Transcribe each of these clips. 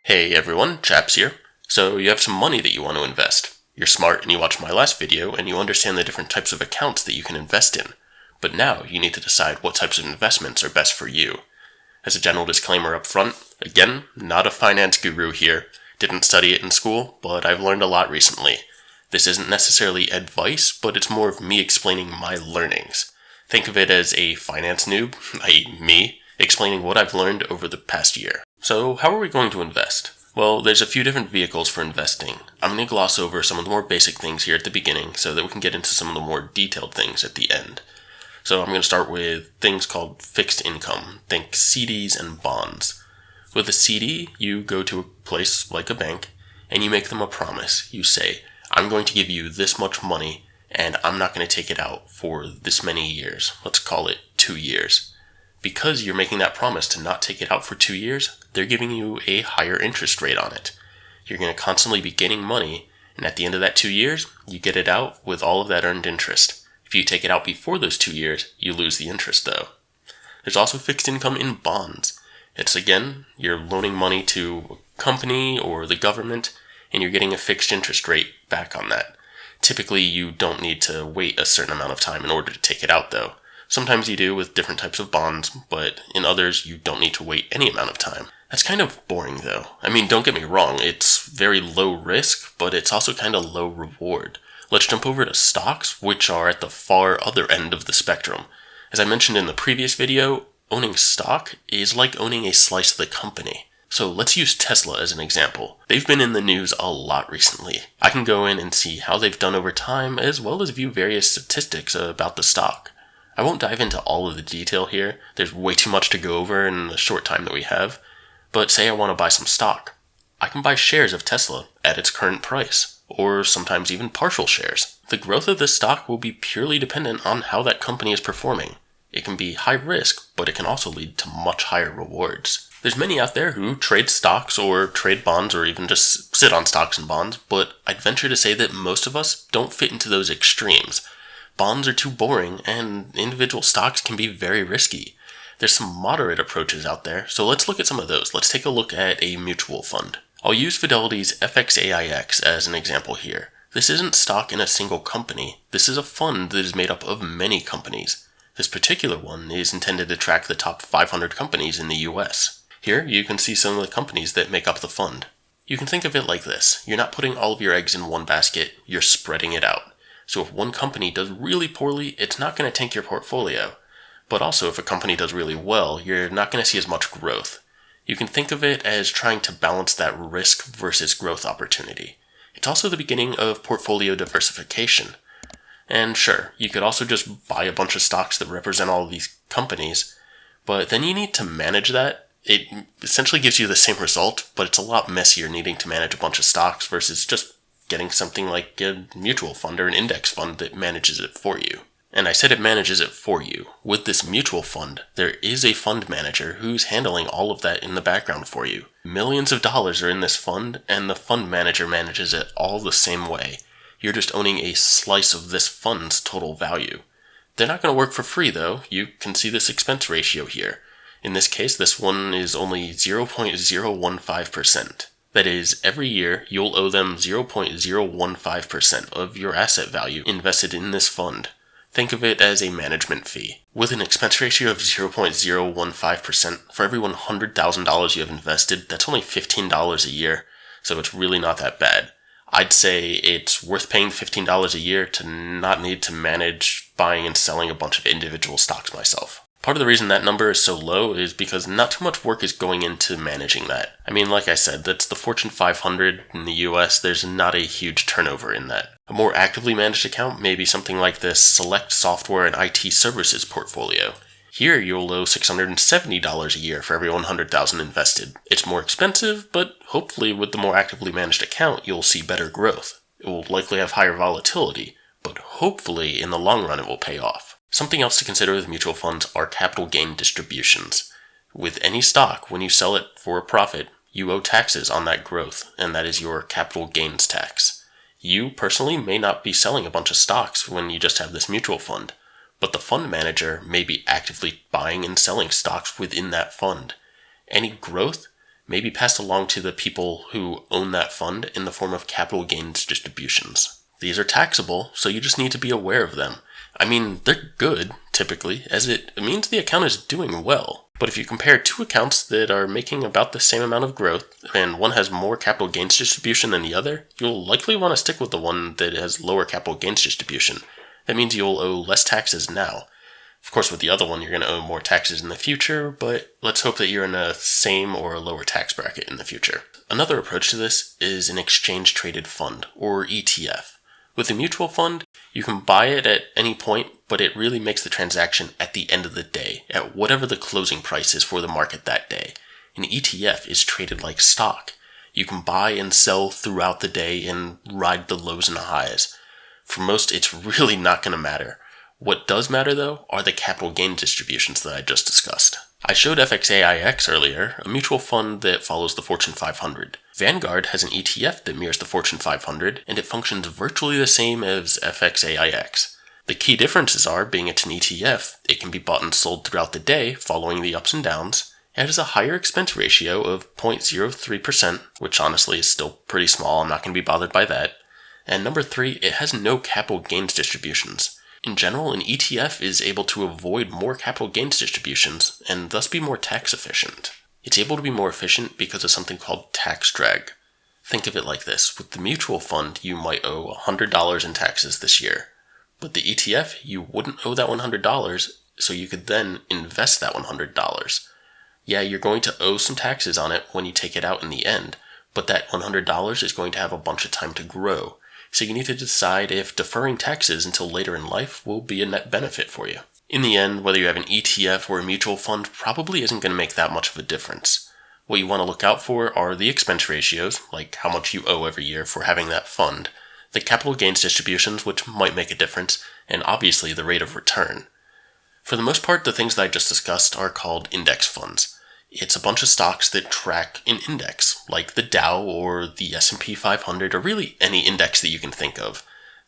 Hey everyone, Chaps here. So you have some money that you want to invest. You're smart and you watched my last video and you understand the different types of accounts that you can invest in. But now you need to decide what types of investments are best for you. As a general disclaimer up front, again, not a finance guru here. Didn't study it in school, but I've learned a lot recently. This isn't necessarily advice, but it's more of me explaining my learnings. Think of it as a finance noob, i.e. me, explaining what I've learned over the past year. So how are we going to invest? Well, there's a few different vehicles for investing. I'm going to gloss over some of the more basic things here at the beginning so that we can get into some of the more detailed things at the end. So I'm going to start with things called fixed income. Think CDs and bonds. With a CD, you go to a place like a bank and you make them a promise. You say, I'm going to give you this much money and I'm not going to take it out for this many years. Let's call it 2 years. Because you're making that promise to not take it out for 2 years, they're giving you a higher interest rate on it. You're going to constantly be getting money, and at the end of that 2 years, you get it out with all of that earned interest. If you take it out before those 2 years, you lose the interest though. There's also fixed income in bonds. It's again, you're loaning money to a company or the government, and you're getting a fixed interest rate back on that. Typically, you don't need to wait a certain amount of time in order to take it out though. Sometimes you do with different types of bonds, but in others you don't need to wait any amount of time. That's kind of boring though. I mean, don't get me wrong, it's very low risk, but it's also kind of low reward. Let's jump over to stocks, which are at the far other end of the spectrum. As I mentioned in the previous video, owning stock is like owning a slice of the company. So let's use Tesla as an example. They've been in the news a lot recently. I can go in and see how they've done over time, as well as view various statistics about the stock. I won't dive into all of the detail here, there's way too much to go over in the short time that we have, but say I want to buy some stock. I can buy shares of Tesla at its current price, or sometimes even partial shares. The growth of this stock will be purely dependent on how that company is performing. It can be high risk, but it can also lead to much higher rewards. There's many out there who trade stocks or trade bonds or even just sit on stocks and bonds, but I'd venture to say that most of us don't fit into those extremes. Bonds are too boring, and individual stocks can be very risky. There's some moderate approaches out there, so let's look at some of those. Let's take a look at a mutual fund. I'll use Fidelity's FXAIX as an example here. This isn't stock in a single company. This is a fund that is made up of many companies. This particular one is intended to track the top 500 companies in the US. Here, you can see some of the companies that make up the fund. You can think of it like this. You're not putting all of your eggs in one basket, you're spreading it out. So if one company does really poorly, it's not going to tank your portfolio. But also if a company does really well, you're not going to see as much growth. You can think of it as trying to balance that risk versus growth opportunity. It's also the beginning of portfolio diversification. And sure, you could also just buy a bunch of stocks that represent all of these companies, but then you need to manage that. It essentially gives you the same result, but it's a lot messier needing to manage a bunch of stocks versus just getting something like a mutual fund or an index fund that manages it for you. And I said it manages it for you. With this mutual fund, there is a fund manager who's handling all of that in the background for you. Millions of dollars are in this fund, and the fund manager manages it all the same way. You're just owning a slice of this fund's total value. They're not going to work for free though. You can see this expense ratio here. In this case, this one is only 0.015%. That is, every year, you'll owe them 0.015% of your asset value invested in this fund. Think of it as a management fee. With an expense ratio of 0.015%, for every $100,000 you have invested, that's only $15 a year, so it's really not that bad. I'd say it's worth paying $15 a year to not need to manage buying and selling a bunch of individual stocks myself. Part of the reason that number is so low is because not too much work is going into managing that. I mean, like I said, that's the Fortune 500 in the US, there's not a huge turnover in that. A more actively managed account may be something like this Select Software and IT Services portfolio. Here you'll owe $670 a year for every $100,000 invested. It's more expensive, but hopefully with the more actively managed account, you'll see better growth. It will likely have higher volatility, but hopefully in the long run it will pay off. Something else to consider with mutual funds are capital gain distributions. With any stock, when you sell it for a profit, you owe taxes on that growth, and that is your capital gains tax. You personally may not be selling a bunch of stocks when you just have this mutual fund, but the fund manager may be actively buying and selling stocks within that fund. Any growth may be passed along to the people who own that fund in the form of capital gains distributions. These are taxable, so you just need to be aware of them. I mean, they're good, typically, as it means the account is doing well. But if you compare two accounts that are making about the same amount of growth, and one has more capital gains distribution than the other, you'll likely want to stick with the one that has lower capital gains distribution. That means you'll owe less taxes now. Of course, with the other one, you're going to owe more taxes in the future, but let's hope that you're in a same or a lower tax bracket in the future. Another approach to this is an exchange-traded fund, or ETF. With a mutual fund, you can buy it at any point, but it really makes the transaction at the end of the day, at whatever the closing price is for the market that day. An ETF is traded like stock. You can buy and sell throughout the day and ride the lows and highs. For most, it's really not going to matter. What does matter, though, are the capital gain distributions that I just discussed. I showed FXAIX earlier, a mutual fund that follows the Fortune 500. Vanguard has an ETF that mirrors the Fortune 500, and it functions virtually the same as FXAIX. The key differences are, being it's an ETF, it can be bought and sold throughout the day, following the ups and downs. It has a higher expense ratio of 0.03%, which honestly is still pretty small, I'm not going to be bothered by that. And number 3, it has no capital gains distributions. In general, an ETF is able to avoid more capital gains distributions, and thus be more tax efficient. It's able to be more efficient because of something called tax drag. Think of it like this. With the mutual fund, you might owe $100 in taxes this year. With the ETF, you wouldn't owe that $100, so you could then invest that $100. Yeah, you're going to owe some taxes on it when you take it out in the end, but that $100 is going to have a bunch of time to grow. So you need to decide if deferring taxes until later in life will be a net benefit for you. In the end, whether you have an ETF or a mutual fund probably isn't going to make that much of a difference. What you want to look out for are the expense ratios, like how much you owe every year for having that fund, the capital gains distributions, which might make a difference, and obviously the rate of return. For the most part, the things that I just discussed are called index funds. It's a bunch of stocks that track an index, like the Dow or the S&P 500, or really any index that you can think of.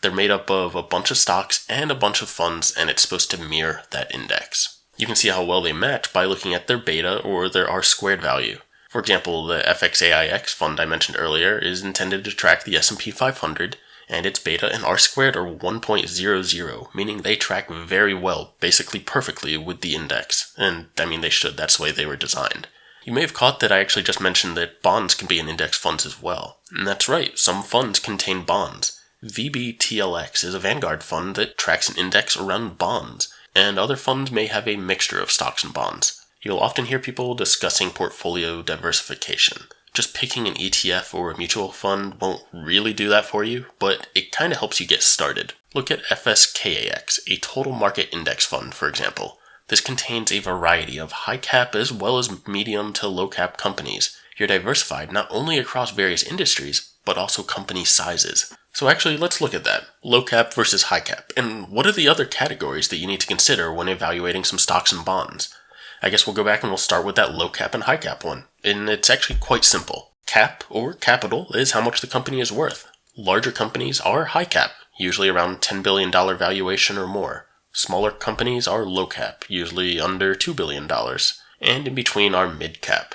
They're made up of a bunch of stocks and a bunch of funds, and it's supposed to mirror that index. You can see how well they match by looking at their beta or their R-squared value. For example, the FXAIX fund I mentioned earlier is intended to track the S&P 500, and its beta and R-squared are 1.00, meaning they track very well, basically perfectly with the index. And I mean, they should, that's the way they were designed. You may have caught that I actually just mentioned that bonds can be in index funds as well. And that's right, some funds contain bonds. VBTLX is a Vanguard fund that tracks an index around bonds, and other funds may have a mixture of stocks and bonds. You'll often hear people discussing portfolio diversification. Just picking an ETF or a mutual fund won't really do that for you, but it kind of helps you get started. Look at FSKAX, a total market index fund, for example. This contains a variety of high cap as well as medium to low cap companies. You're diversified not only across various industries, but also company sizes. So actually, let's look at that. Low cap versus high cap. And what are the other categories that you need to consider when evaluating some stocks and bonds? I guess we'll go back and we'll start with that low cap and high cap one. And it's actually quite simple. Cap, or capital, is how much the company is worth. Larger companies are high cap, usually around $10 billion valuation or more. Smaller companies are low cap, usually under $2 billion. And in between are mid cap.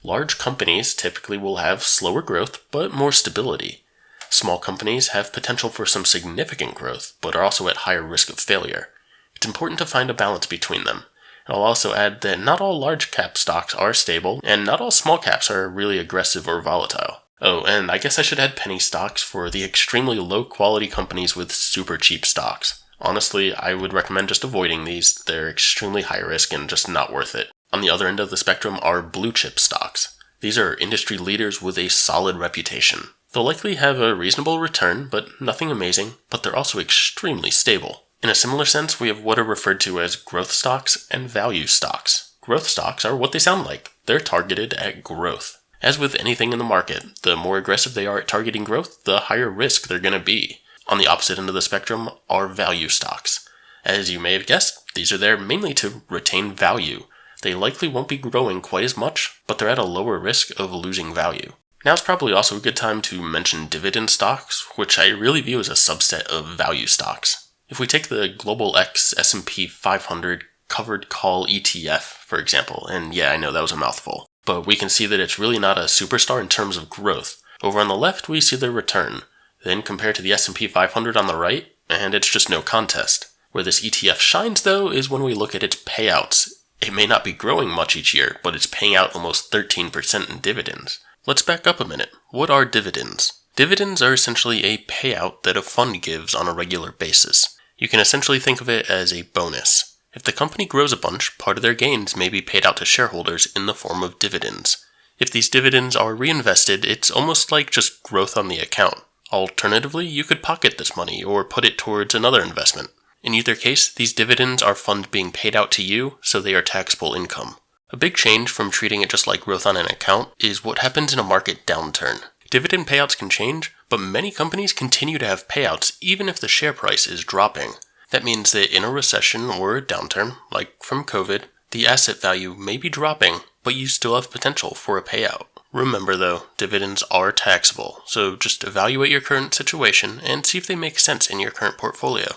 Large companies typically will have slower growth, but more stability. Small companies have potential for some significant growth, but are also at higher risk of failure. It's important to find a balance between them. I'll also add that not all large cap stocks are stable, and not all small caps are really aggressive or volatile. Oh, and I guess I should add penny stocks for the extremely low quality companies with super cheap stocks. Honestly, I would recommend just avoiding these. They're extremely high risk and just not worth it. On the other end of the spectrum are blue chip stocks. These are industry leaders with a solid reputation. They'll likely have a reasonable return, but nothing amazing, but they're also extremely stable. In a similar sense, we have what are referred to as growth stocks and value stocks. Growth stocks are what they sound like. They're targeted at growth. As with anything in the market, the more aggressive they are at targeting growth, the higher risk they're going to be. On the opposite end of the spectrum are value stocks. As you may have guessed, these are there mainly to retain value. They likely won't be growing quite as much, but they're at a lower risk of losing value. Now's probably also a good time to mention dividend stocks, which I really view as a subset of value stocks. If we take the Global X S&P 500 covered call ETF, for example, and yeah, I know that was a mouthful. but we can see that it's really not a superstar in terms of growth. Over on the left, we see their return. Then compare to the S&P 500 on the right, and it's just no contest. Where this ETF shines, though, is when we look at its payouts. It may not be growing much each year, but it's paying out almost 13% in dividends. Let's back up a minute. What are dividends? Dividends are essentially a payout that a fund gives on a regular basis. You can essentially think of it as a bonus. If the company grows a bunch, part of their gains may be paid out to shareholders in the form of dividends. If these dividends are reinvested, it's almost like just growth on the account. Alternatively, you could pocket this money or put it towards another investment. In either case, these dividends are funds being paid out to you, so they are taxable income. A big change from treating it just like growth on an account is what happens in a market downturn. Dividend payouts can change, but many companies continue to have payouts even if the share price is dropping. That means that in a recession or a downturn, like from COVID, the asset value may be dropping, but you still have potential for a payout. Remember though, dividends are taxable, so just evaluate your current situation and see if they make sense in your current portfolio.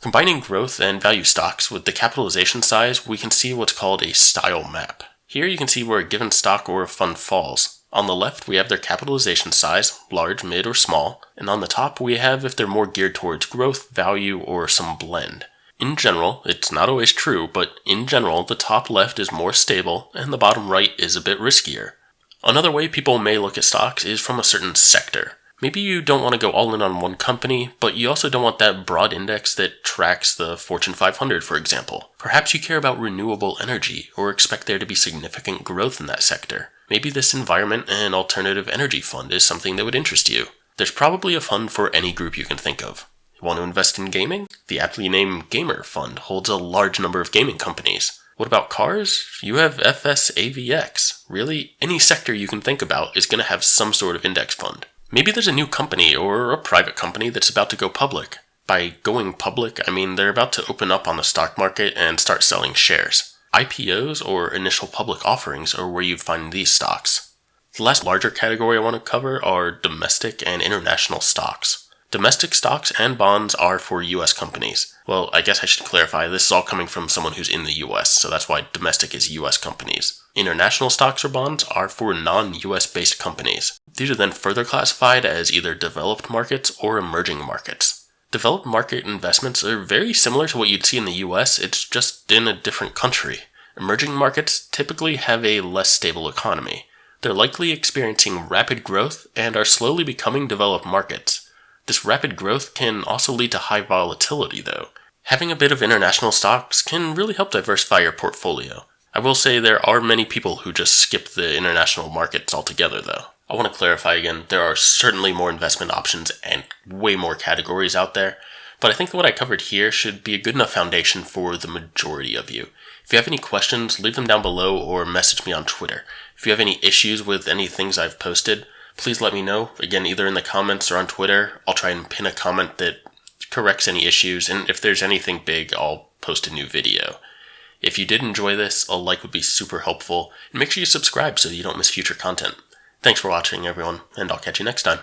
Combining growth and value stocks with the capitalization size, we can see what's called a style map. Here you can see where a given stock or a fund falls. On the left, we have their capitalization size, large, mid, or small, and on the top we have if they're more geared towards growth, value, or some blend. In general, it's not always true, but in general, the top left is more stable and the bottom right is a bit riskier. Another way people may look at stocks is from a certain sector. Maybe you don't want to go all in on one company, but you also don't want that broad index that tracks the Fortune 500, for example. Perhaps you care about renewable energy or expect there to be significant growth in that sector. Maybe this environment and alternative energy fund is something that would interest you. There's probably a fund for any group you can think of. You want to invest in gaming? The aptly named Gamer Fund holds a large number of gaming companies. What about cars? You have FSAVX. Really, any sector you can think about is going to have some sort of index fund. Maybe there's a new company or a private company that's about to go public. By going public, I mean they're about to open up on the stock market and start selling shares. IPOs, or initial public offerings, are where you find these stocks. The last larger category I want to cover are domestic and international stocks. Domestic stocks and bonds are for US companies. Well, I guess I should clarify, this is all coming from someone who's in the US, so that's why domestic is US companies. International stocks or bonds are for non-US based companies. These are then further classified as either developed markets or emerging markets. Developed market investments are very similar to what you'd see in the US, it's just in a different country. Emerging markets typically have a less stable economy. They're likely experiencing rapid growth and are slowly becoming developed markets. This rapid growth can also lead to high volatility though. Having a bit of international stocks can really help diversify your portfolio. I will say there are many people who just skip the international markets altogether though. I want to clarify again, there are certainly more investment options and way more categories out there, but I think that what I covered here should be a good enough foundation for the majority of you. If you have any questions, leave them down below or message me on Twitter. If you have any issues with any things I've posted, please let me know, again, either in the comments or on Twitter. I'll try and pin a comment that corrects any issues, and if there's anything big, I'll post a new video. If you did enjoy this, a like would be super helpful, and make sure you subscribe so you don't miss future content. Thanks for watching, everyone, and I'll catch you next time.